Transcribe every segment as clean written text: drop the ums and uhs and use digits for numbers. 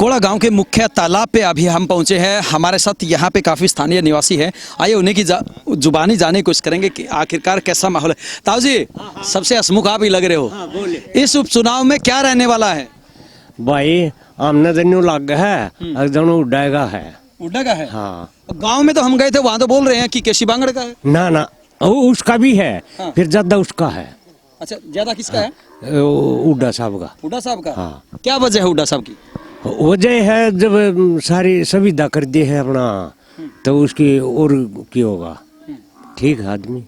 कोड़ा गांव के मुख्य तालाब पे अभी हम पहुंचे हैं। हमारे साथ यहाँ पे काफ़ी स्थानीय निवासी हैं। आइए उन्हीं की जुबानी जानने की कोशिश करेंगे कि आखिरकार कैसा माहौल है। ताऊ जी, सबसे हंसमुख आप ही लग रहे हो। इस उपचुनाव में क्या रहने वाला है? भाई हमने तो न्यू लग है एकदम उड़ाएगा है। उड़ेगा है? हाँ। गांव में तो हम गए थे, वहां तो बोल रहे हैं कि केसी बांगड़ का है। ना ना वो उसका भी है। हाँ। फिर ज्यादा उसका है। अच्छा, ज्यादा किसका है? उड्डा साहब का। हुड्डा साहब का? हाँ। क्या वजह है हुड्डा साहब की? वजह है जब सारी सुविधा कर दी है अपना तो उसकी और की होगा। ठीक है आदमी।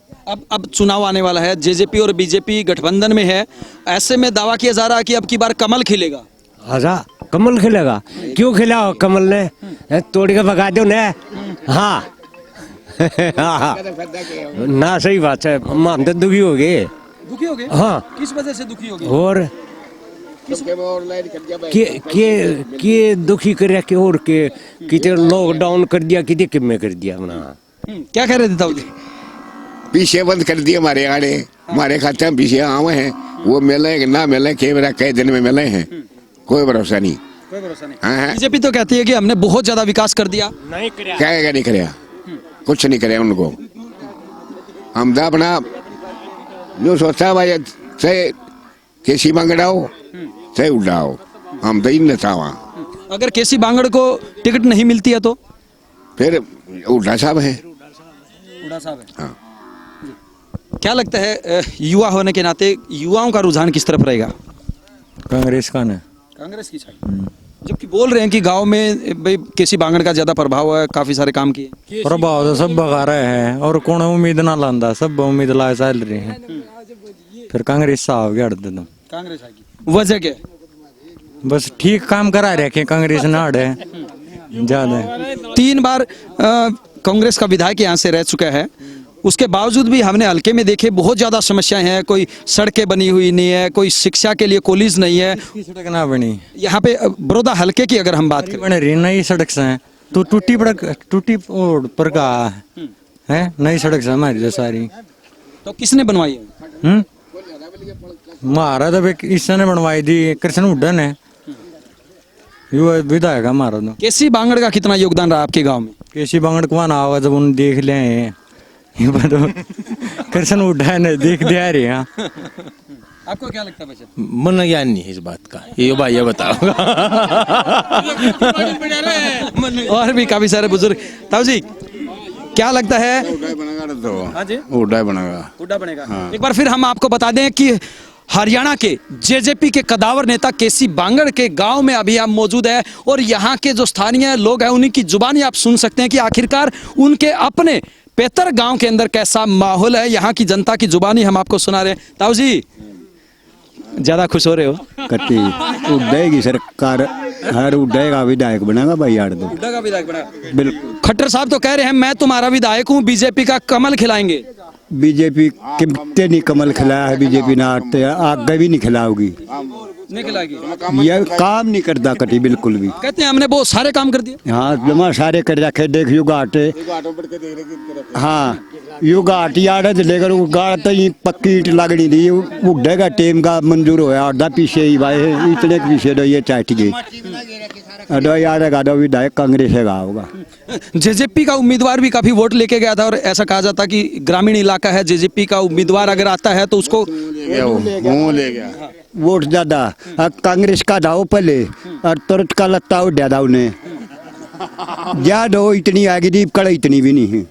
अब चुनाव आने वाला है, जेजेपी और बीजेपी गठबंधन में है। ऐसे में दावा किया जा रहा है कि अब की बार कमल खिलेगा। आजा कमल खिलेगा? क्यों खिला कमल ने? तोड़ के भगा दो ने। हाँ हाँ ना, सही बात है। हम तो दुखी हो गए। दुखी हो गए? हाँ। किस वजह से दुखी हो गए? और के दुखी कर के और के कितने लॉकडाउन कर दिया, कितने किम्मे कर दिया अपना। क्या कह रहे थे ताऊ जी? पीछे बंद कर दिए हमारे आड़े, हमारे खाते में पीछे आवे हैं। वो मिले कि ना मिले, कई दिन में मिले हैं, कोई भरोसा नहीं। कोई भरोसा नहीं। हाँ। बीजेपी तो कहती है कि हमने बहुत ज्यादा विकास कर दिया। नहीं कराया। क्या नहीं कराया, कुछ नहीं कराया उनको। हम तो अपना जो सोचा भाई से केसी बांगड़ाओ से उड़ाओ, हम तो इन था वहाँ। अगर केसी बांगड़ को टिकट नहीं मिलती है तो फिर उड्डा साहब है। हुड्डा साहब है। हाँ। क्या लगता है युवा होने के नाते युवाओं का रुझान किस तरफ रहेगा? कांग्रेस का ना। कांग्रेस की साइड। जबकि बोल रहे हैं कि गांव में भाई केसी बांगड़ का ज्यादा प्रभाव है, काफी सारे काम किए। प्रभाव तो सब भगा रहे हैं और कौन उम्मीद ना लांदा, सब उम्मीद लाए चल रहे हैं। फिर कांग्रेस साहब गया दम। कांग्रेस आएगी। वजह क्या है? बस ठीक काम करा रखे कांग्रेस ना अड़े ज्यादा। 3 बार कांग्रेस का विधायक यहाँ से रह चुका है। उसके बावजूद भी हमने हल्के में देखे बहुत ज्यादा समस्याएं हैं। कोई सड़कें बनी हुई नहीं है, कोई शिक्षा के लिए कॉलेज नहीं है। सड़क ना बनी यहाँ पे बड़ौदा हल्के की अगर हम बात करें, बन रही नई सड़क से तो टूटी पर का है नई सड़क से हमारी सारी। तो किसने बनवाई है? हमारा तो इसने बनवाई थी कृष्ण हुड्डा ने। युवा विधायक हमारा तो। केसी बांगड़ का कितना योगदान रहा आपके गांव में? केसी बांगड़ को आना होगा जब उन्हें देख ले कृष्ण हुड्डा ने देख दिया रे। हाँ। आपको क्या लगता है बच्चा? मन ज्ञान नहीं है इस बात का, ये भाई ये बताओ। और भी काफी सारे बुजुर्ग। ताऊ जी, क्या लगता है? हाँ जी, हुड्डा बनेगा। एक बार फिर हम आपको बता दें कि हरियाणा के जेजेपी के कदावर नेता केसी बांगड़ के गांव में अभी आप मौजूद है और यहाँ के जो स्थानीय लोग हैं उन्हीं की जुबानी आप सुन सकते हैं कि आखिरकार उनके अपने पेतर गांव के अंदर कैसा माहौल है। यहाँ की जनता की जुबानी हम आपको सुना रहे हैं। ताऊ जी, ज्यादा खुश हो रहे हो? कट्टी उड़ेगी सरकार, हर उड़ेगा विधायक बनेगा भाई यार। दो हुड्डा का विधायक बनेगा बिल्कुल। खट्टर साहब तो कह रहे हैं मैं तुम्हारा विधायक हूँ, बीजेपी का कमल खिलाएंगे। बीजेपी कितने नहीं कमल खिलाया है, बीजेपी ना आगे भी नहीं खिलाओगी। नहीं खिलाएगी। ये काम नहीं करता कटी बिल्कुल भी। कहते हैं हमने बहुत सारे काम कर दिए। हाँ जमा सारे कर रखे। देख यू घाट, हाँ यू घाट यार लेकर गाड़ तो ये पक्की ईट लगनी थी। उड़ेगा टेम का मंजूर होया और पीछे ही भाई इतने पीछे तो ये चाट गई। अडो यार गाड़ो विधायक कांग्रेस का होगा। जेजेपी का उम्मीदवार भी काफी वोट लेके गया था और ऐसा कहा जाता कि ग्रामीण इलाका है, जेजेपी का उम्मीदवार अगर आता है तो उसको ले गया वोट ज्यादा। कांग्रेस का दाव पहले और तुरंत का लत्ता उड़ा था उन्हें। याद हो इतनी आगे दी कड़ा इतनी भी नहीं है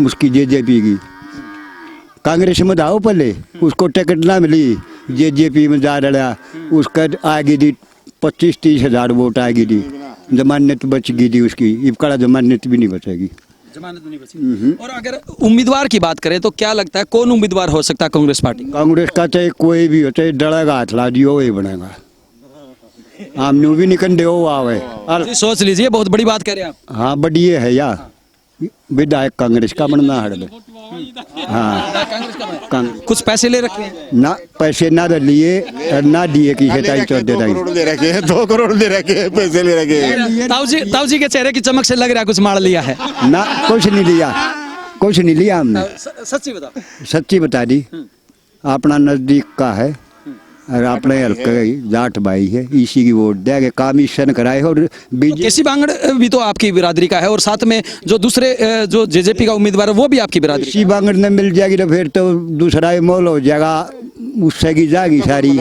उसकी जेजेपी की। कांग्रेस में दाव पहले उसको टिकट ना मिली, जेजेपी में जा रहा उसका आगे दी 25-30 हजार वोट आएगी थी। जमानत बच गई थी उसकी, इबकड़ा जमानत भी नहीं बचेगी। जमानत नहीं बची। और अगर उम्मीदवार की बात करें तो क्या लगता है कौन उम्मीदवार हो सकता है कांग्रेस पार्टी? कांग्रेस का चाहे कोई भी हो, चाहे डड़ेगा हाथ ला दियो वही बनेगा। आमने भी निकल दे वो आवे। सोच लीजिए, बहुत बड़ी बात कह रहे हैं आप। हाँ बढ़िया है यार, विधायक कांग्रेस का बनना हड़। हाँ कुछ पैसे ले रखे हैं? ना पैसे ना लिए ना दिए कि 2 करोड़ दे रखे हैं, 2 करोड़ दे रखे हैं, पैसे ले रखे हैं। ताऊ जी के चेहरे की चमक से लग रहा है कुछ मार लिया है। ना कुछ नहीं लिया, कुछ नहीं लिया हमने। सच्ची बता। सच्ची बता दी। अपना नजदीक का है और अपने हल्के जाट भाई है, इसी की वोट देंगे, काम ईशन कराए। और बीजेपी केसी बांगड़ भी तो आपकी बिरादरी का है और साथ में जो दूसरे जो जेजेपी का उम्मीदवार है वो भी आपकी बिरादरी केसी बांगड़ ने मिल जाएगी तो फिर तो दूसरा ही मोल हो जाएगा, उससे की जाएगी सारी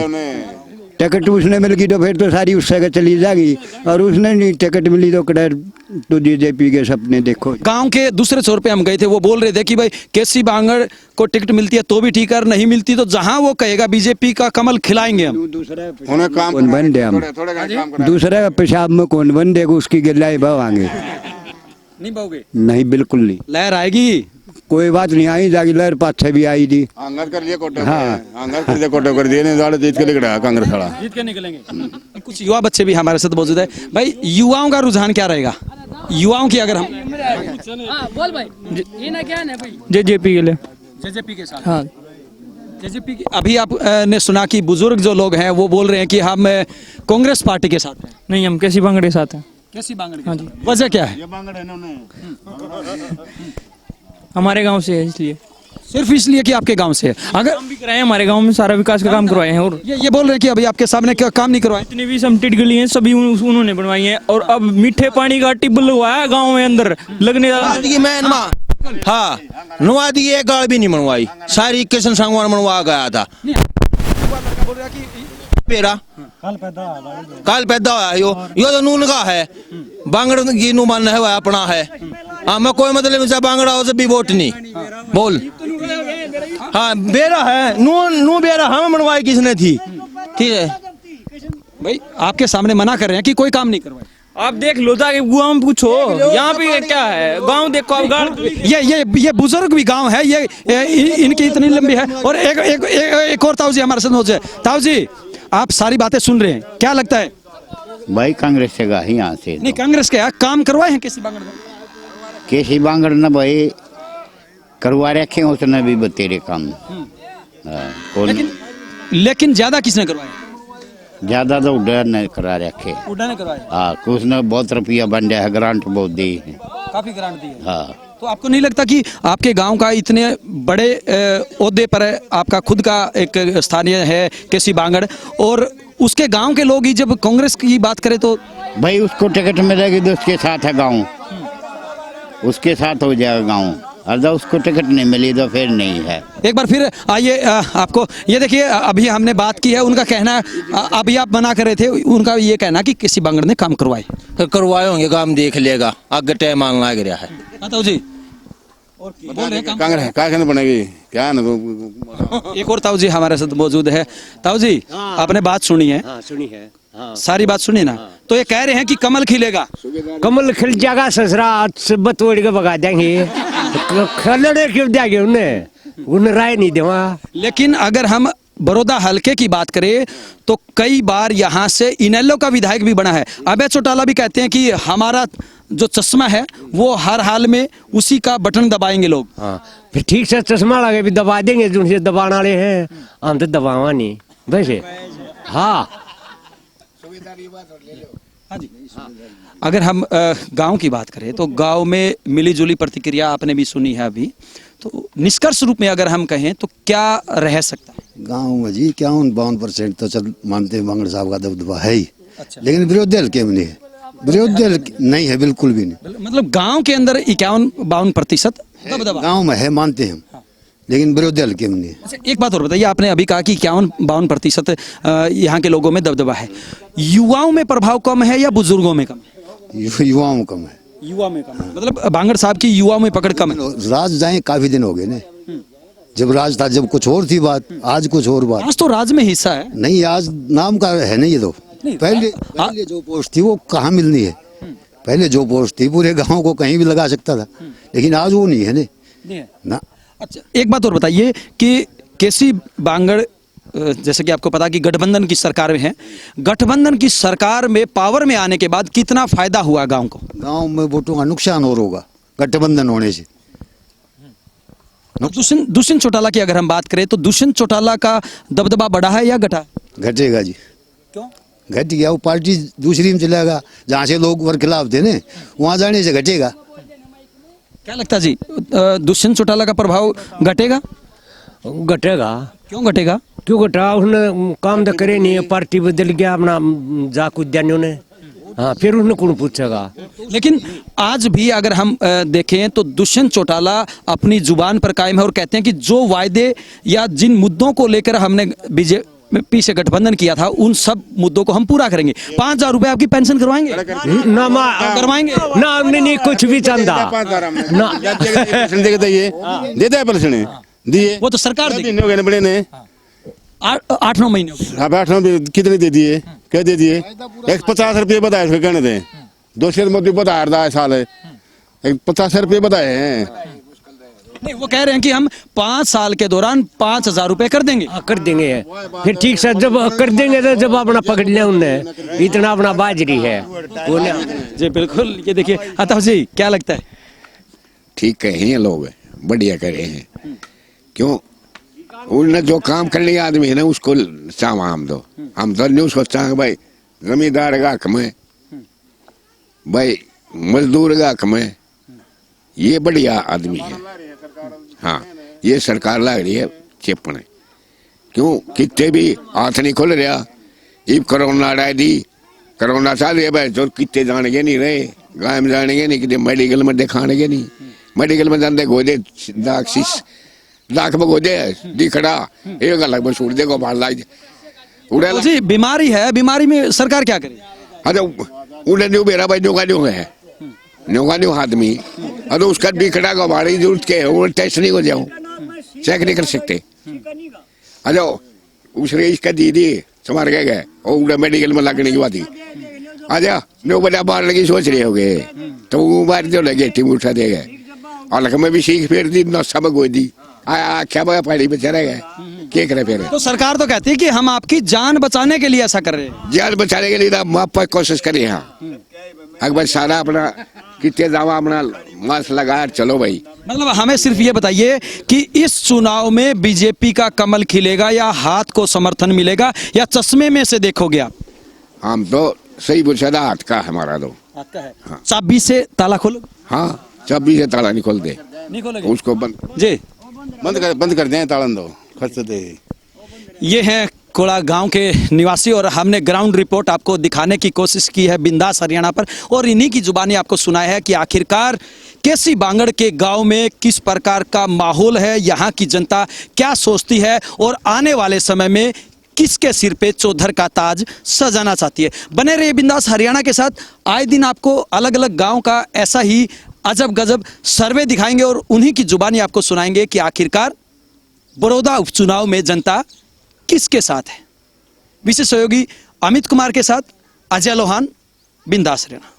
टिकट। उसने मिल गई तो फिर तो सारी उससे के चली जाएगी, और उसने नहीं टिकट मिली तो कड़े तो बीजेपी के सपने देखो। गांव के दूसरे छोर पे हम गए थे, वो बोल रहे थे कि भाई केसी बांगड़ को टिकट मिलती है तो भी ठीक है, नहीं मिलती तो जहां वो कहेगा बीजेपी का कमल खिलाएंगे हम। उन्हें काम कौन बन दे हम, दूसरे पेशाब में कौन बन देगा, उसकी गिल्लाई भावांगे नहीं पाओगे, नहीं बिल्कुल नहीं। लहर आएगी, कोई बात नहीं, आई जागी लहर पाछे भी आई थी। आंगर कर लिए कोटे, हाँ। आंगर कर लिए कोटे कर दिए, नहीं दाड़े जीत के निकला कांग्रेस वाला। जीत के निकलेंगे। कुछ युवा बच्चे भी हमारे साथ मौजूद है। भाई युवाओं का रुझान क्या रहेगा, युवाओं की अगर हम बोल भाई, ये ना क्या है भाई, जेजेपी के लिए, जेजेपी के साथ, हाँ जेजेपी की। अभी आप ने सुना कि बुजुर्ग जो लोग हैं वो बोल रहे हैं कि हम कांग्रेस पार्टी के साथ हैं। नहीं, हम केसी बांगड़ के साथ हैं। कैसी बांगड़, हाँ जी, वजह क्या है? हमारे गांव से है इसलिए, सिर्फ इसलिए कि आपके गांव से है। अगर काम भी कराए हमारे गांव में, सारा विकास का काम करवाए हैं। और ये बोल रहे हैं कि अभी आपके सामने क्या काम नहीं करवाए, जितनी भी समटिट गली हैं सभी उन्होंने बनवाई हैं। और अब मीठे पानी का टिब्बल हुआ है गाँव में अंदर लगने हाँ नुआदी एक गाड़ भी नहीं बनवाई, सारी किशन सांगवान बनवा गया था। पेरा काल पैदा हुआ यो तो नून का है, बांगड़ की नू मन है वह अपना है। हाँ मैं कोई मतलब से बांगड़ा हो से भी वोट नहीं बोल। हाँ बेरा है, नू बेरा हमें बनवाई किसने थी, ठीक है भाई आपके सामने मना कर रहे हैं कि कोई काम नहीं करवाए। आप देख लो, जाके गाँव में पूछो यहाँ पे क्या है, गाँव देखो आप गाँव। ये बुजुर्ग भी गांव है, ये इनकी इतनी लंबी है। और एक और ताऊ जी हमारे साथ मौजूद है। ताऊ जी आप सारी बातें सुन रहे हैं, क्या लगता है? भाई कांग्रेस से ही यहाँ से नहीं, कांग्रेस के काम करवाए हैं केसी बांगड़ ने? केसी बांगड़ ने भाई करवा रखे उसने भी बतेरे काम। कौन लेकिन ज्यादा किसने करवाए? ज्यादा तो उड्डा ने करा रखे। उड्डा ने करवाए, हाँ उसने बहुत रुपया बन जाए, ग्रांट बहुत दी है, काफी ग्रांट दी है। हाँ तो आपको नहीं लगता कि आपके गांव का इतने बड़े ओहदे पर आपका खुद का एक स्थानीय है केसी बांगड़, और उसके गांव के लोग ही जब कांग्रेस की बात करें तो भाई उसको टिकट मिलेगी तो उसके साथ है गाँव, उसके साथ हो जाएगा गाँव। अगर उसको टिकट नहीं मिली तो फिर नहीं है। एक बार फिर आइए, आपको ये देखिए, अभी हमने बात की है, उनका कहना है, अभी आप मना कर रहे थे, उनका ये कहना कि केसी बांगड़ ने काम करवाए। करवाए होंगे, काम देख लेगा, आगे टाइम आने लग रहा है। ताऊ जी और बोल रहे हैं काम कांग्रेस क्या बनेगी क्या ना। एक और ताऊ जी हमारे साथ मौजूद है। ताऊ जी आपने बात सुनी है? हाँ सुनी है, हाँ सारी बात सुनी ना? तो ये कह रहे हैं कि कमल खिलेगा। कमल खिल जाएगा, ससरा सब तोड़ के भगा देंगे, खलड़े क्यों देंगे उन्हें राय नहीं देवा। लेकिन अगर हम बड़ौदा हलके की बात करें तो कई बार यहाँ से इनेलो का विधायक भी बना है। अभय चौटाला भी कहते हैं कि हमारा जो चश्मा है वो हर हाल में उसी का बटन दबाएंगे लोग। हाँ फिर ठीक से चश्मा लगे भी दबा देंगे, जो उनसे दबाने वाले हैं, हम तो दबावा नहीं वैसे। हाँ अगर हम गांव की बात करें तो गांव में मिलीजुली प्रतिक्रिया आपने भी सुनी है अभी, तो निष्कर्ष रूप में अगर हम कहें तो क्या रह सकता है गांव में? जी 51% तो चल मानते हैं बांगड़ साहब का दबदबा है ही। अच्छा। लेकिन विरोधी दल के नहीं है, विरोधी दल नहीं है, बिल्कुल भी नहीं। मतलब गांव के अंदर 51-52% दबदबा गांव में है, मानते हैं हम, लेकिन विरोधी दल के नहीं है। अच्छा एक बात और बताइए, आपने अभी कहा कि 51-52% यहाँ के लोगों में दबदबा है, युवाओं में प्रभाव कम है या बुजुर्गों में कम है? युवाओं में कम है। युवा में कम है, मतलब बांगड़ साहब की युवाओं में पकड़ कम है। राज जाए काफी दिन हो गए ने, जब राज था जब कुछ और थी बात, आज कुछ और बात। आज तो राज में हिस्सा है। नहीं, आज नाम का है नहीं, ये तो पहले जो पोस्ट थी वो कहाँ मिलनी है। पहले जो पोस्ट थी पूरे गांव को कहीं भी लगा सकता था, लेकिन आज वो नहीं है ना। अच्छा एक बात और बताइए कि केसी बांगड़, जैसे कि आपको पता कि गठबंधन की सरकार में है, गठबंधन की सरकार में पावर में आने के बाद कितना फायदा हुआ गांव को? गांव में वोटों का नुकसान और होगा गठबंधन होने से। दुष्यंत चौटाला की अगर हम बात करें तो दुष्यंत चौटाला का दबदबा बढ़ा है या घटा? घटेगा जी। क्यों घट गया? वो पार्टी दूसरी में चलेगा, जहाँ से लोग वर खिलाफ थे ना, वहाँ जाने से घटेगा। क्या लगता है जी, दुष्यंत चौटाला का प्रभाव घटेगा? घटेगा। क्यों घटेगा? क्यों घटा? उसने काम तो करे नहीं है, पार्टी बदल गया अपना जाक उद्यानियों ने। हाँ, फिर उसने कौन पूछेगा? लेकिन आज भी अगर हम देखें तो दुष्यंत चौटाला अपनी जुबान पर कायम है और कहते हैं कि जो वायदे या जिन मुद्दों को लेकर हमने बीजेपी से गठबंधन किया था उन सब मुद्दों को हम पूरा करेंगे। 5,000 रुपए आपकी पेंशन करवाएंगे? ना करवाएंगे ना, हमने नहीं कुछ भी चंदा ना देता है पेंशन दिए, वो तो सरकार देगी। हो गए बड़े ने 8-9 महीने हो गए। अब 8 कितने दे दिए? क्या दे दिए? 50 रुपये बताए उसके कहने थे, 200 मोदी बता रहा है साल है, 50 रुपये बताए हैं। नहीं, वो कह रहे हैं कि हम 5 साल के दौरान 5,000 रुपए कर देंगे। कर देंगे। फिर ठीक से जब कर देंगे तो जब अपना पकड़ लिया उनने, इतना अपना बाजरी है वो जी बिल्कुल। ये देखिए अतः जी क्या लगता है? ठीक कहे हैं लोग, बढ़िया करे हैं। क्यों? उन्होंने जो काम करने आदमी है ना उसको सामान दो। हम तो नहीं सोचता भाई जमींदार का हक में, भाई मजदूर का हक में, ये बढ़िया आदमी है। हाँ, ये सरकार लग रही है चेपने। क्यों? कितने भी हाथ नहीं खुल रहा। इब कोरोना डाल दी, कोरोना चाल रही है भाई, जो कितने जानेंगे नहीं रहे, गाय में जानेंगे नहीं, कितने मेडिकल में दिखानेंगे नहीं, मेडिकल में जाने गोदे दाख में गोदे दिखड़ा एक अलग में छूट देगा बाहर लाइज उड़े जी। बीमारी है, बीमारी में सरकार क्या करे? अच्छा उन्हें न्यू मेरा भाई न्यू का न्यू है, न्यू का न्यू आदमी, अरे उसका दिखड़ा का हमारी जरूरत के वो टेस्ट नहीं हो जाऊं, चेक नहीं कर सकते। अच्छा उस रेस का दीदी समार गए और उड़ा मेडिकल में लगने की बात ही। अच्छा न्यू बड़ा बाहर लगी सोच रहे हो गए तो वो बाहर जो लगे टीम उठा दे गए और में भी सीख फेर दी नशा में गोई दी आया क्या बड़ा पानी में चले गए क्या करे फिर? तो सरकार तो कहती है कि हम आपकी जान बचाने के लिए ऐसा कर रहे हैं। जान बचाने के लिए ना माप पर कोशिश करें। हाँ अकबर सारा अपना कितने दावा अपना मास्क लगा चलो भाई। मतलब हमें सिर्फ ये बताइए कि इस चुनाव में बीजेपी का कमल खिलेगा या हाथ को समर्थन मिलेगा या चश्मे में से देखोगे आप? हम तो सही बुझा हाथ का हमारा तो हाथ का है। हाँ। चाबी से ताला खोलो? हाँ चाबी से ताला नहीं खोल दे, नहीं खोलेंगे उसको बंद जी बंद कर दें ताला दो खर्च दे। ये हैं कोड़ा गांव के निवासी और हमने ग्राउंड रिपोर्ट आपको दिखाने की कोशिश की है बिंदास हरियाणा पर और इन्हीं की जुबानी आपको सुनाया है कि आखिरकार केसी बांगड़ के गांव में किस प्रकार का माहौल है, यहाँ की जनता क्या सोचती है और आने वाले समय में किसके सिर पे चौधर का ताज सजाना चाहती है। बने रहिए बिंदास हरियाणा के साथ, आए दिन आपको अलग अलग गाँव का ऐसा ही अजब गजब सर्वे दिखाएंगे और उन्हीं की जुबानी आपको सुनाएंगे कि आखिरकार बड़ौदा उपचुनाव में जनता किसके साथ है। विशेष सहयोगी अमित कुमार के साथ अजय लोहान, बिंदास हरियाणा।